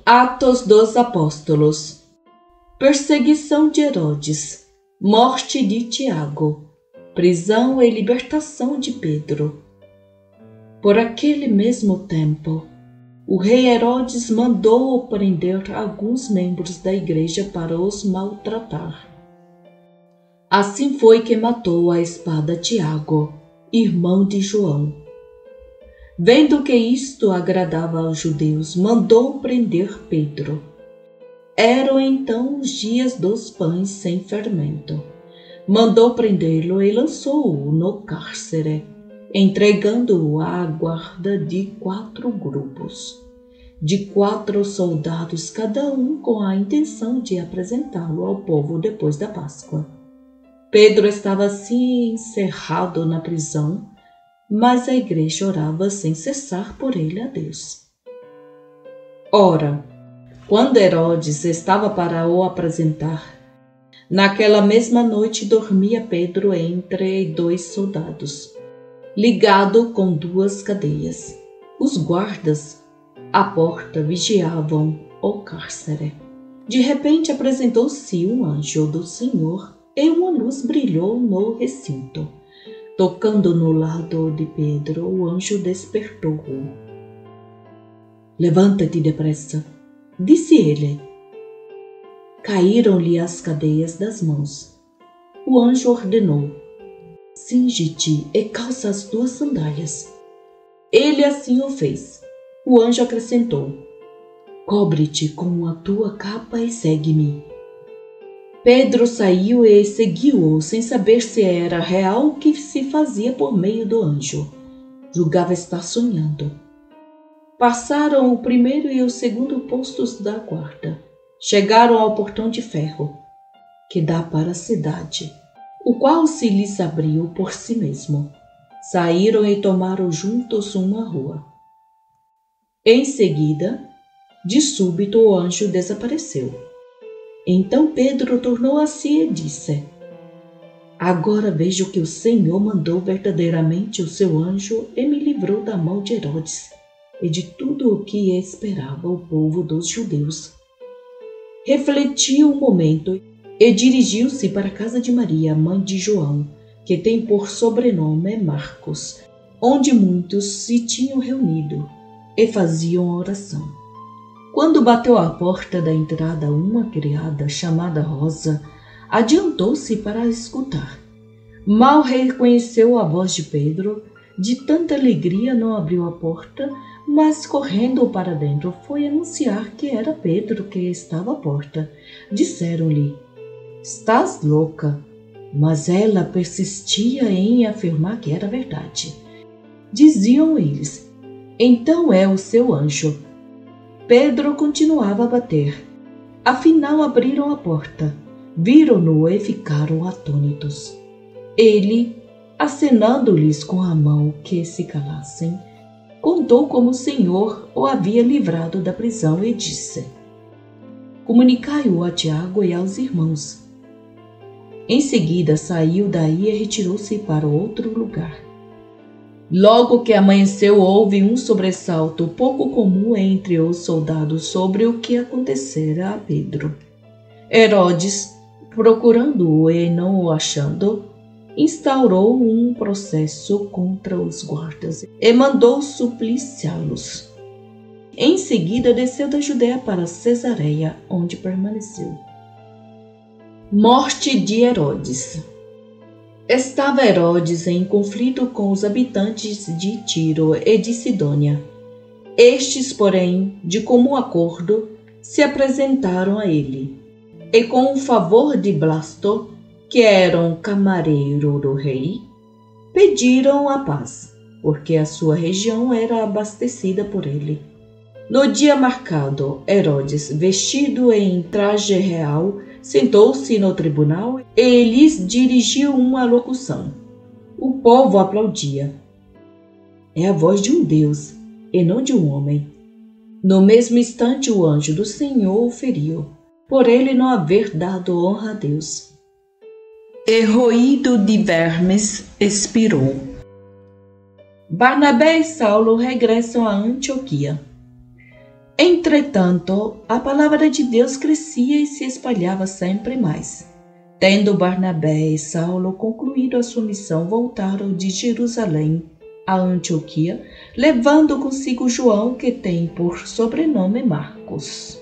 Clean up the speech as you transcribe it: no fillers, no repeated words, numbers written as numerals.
Atos dos Apóstolos. Perseguição de Herodes. Morte de Tiago. Prisão e libertação de Pedro. Por aquele mesmo tempo, o rei Herodes mandou prender alguns membros da igreja para os maltratar. Assim foi que matou à espada Tiago, irmão de João. Vendo que isto agradava aos judeus, mandou prender Pedro. Eram então os dias dos pães sem fermento. Mandou prendê-lo e lançou-o no cárcere, entregando-o à guarda de 4 grupos, de 4 soldados cada um, com a intenção de apresentá-lo ao povo depois da Páscoa. Pedro estava assim encerrado na prisão, mas a igreja orava sem cessar por ele a Deus. Ora, quando Herodes estava para o apresentar, naquela mesma noite dormia Pedro entre 2 soldados, ligado com 2 cadeias. Os guardas à porta vigiavam o cárcere. De repente apresentou-se um anjo do Senhor e uma luz brilhou no recinto. Tocando no lado de Pedro, o anjo despertou-o. Levanta-te depressa, disse ele. Caíram-lhe as cadeias das mãos. O anjo ordenou: cinge-te e calça as 2 sandálias. Ele assim o fez. O anjo acrescentou: cobre-te com a tua capa e segue-me. Pedro saiu e seguiu-o, sem saber se era real o que se fazia por meio do anjo. Julgava estar sonhando. Passaram o primeiro e o segundo postos da guarda. Chegaram ao portão de ferro, que dá para a cidade, o qual se lhes abriu por si mesmo. Saíram e tomaram juntos uma rua. Em seguida, de súbito, o anjo desapareceu. Então Pedro tornou a si e disse: agora vejo que o Senhor mandou verdadeiramente o seu anjo e me livrou da mão de Herodes e de tudo o que esperava o povo dos judeus. Refletiu um momento e dirigiu-se para a casa de Maria, mãe de João, que tem por sobrenome Marcos, onde muitos se tinham reunido e faziam oração. Quando bateu à porta da entrada uma criada chamada Rosa, adiantou-se para escutar. Mal reconheceu a voz de Pedro, de tanta alegria não abriu a porta, mas correndo para dentro foi anunciar que era Pedro que estava à porta. Disseram-lhe: estás louca? Mas ela persistia em afirmar que era verdade. Diziam eles: então é o seu anjo. Pedro continuava a bater. Afinal abriram a porta, viram-no e ficaram atônitos. Ele, acenando-lhes com a mão que se calassem, contou como o Senhor o havia livrado da prisão e disse: comunicai-o a Tiago e aos irmãos. Em seguida saiu daí e retirou-se para outro lugar. Logo que amanheceu, houve um sobressalto pouco comum entre os soldados sobre o que acontecera a Pedro. Herodes, procurando-o e não o achando, instaurou um processo contra os guardas e mandou supliciá-los. Em seguida desceu da Judeia para Cesareia, onde permaneceu. Morte de Herodes. Estava Herodes em conflito com os habitantes de Tiro e de Sidônia. Estes, porém, de comum acordo, se apresentaram a ele, e com o favor de Blasto, que era um camareiro do rei, pediram a paz, porque a sua região era abastecida por ele. No dia marcado, Herodes, vestido em traje real, sentou-se no tribunal e lhes dirigiu uma locução. O povo aplaudia. É a voz de um Deus, e não de um homem. No mesmo instante o anjo do Senhor o feriu, por ele não haver dado honra a Deus. E roído de vermes, expirou. Barnabé e Saulo regressam a Antioquia. Entretanto, a palavra de Deus crescia e se espalhava sempre mais. Tendo Barnabé e Saulo concluído a sua missão, voltaram de Jerusalém a Antioquia, levando consigo João, que tem por sobrenome Marcos.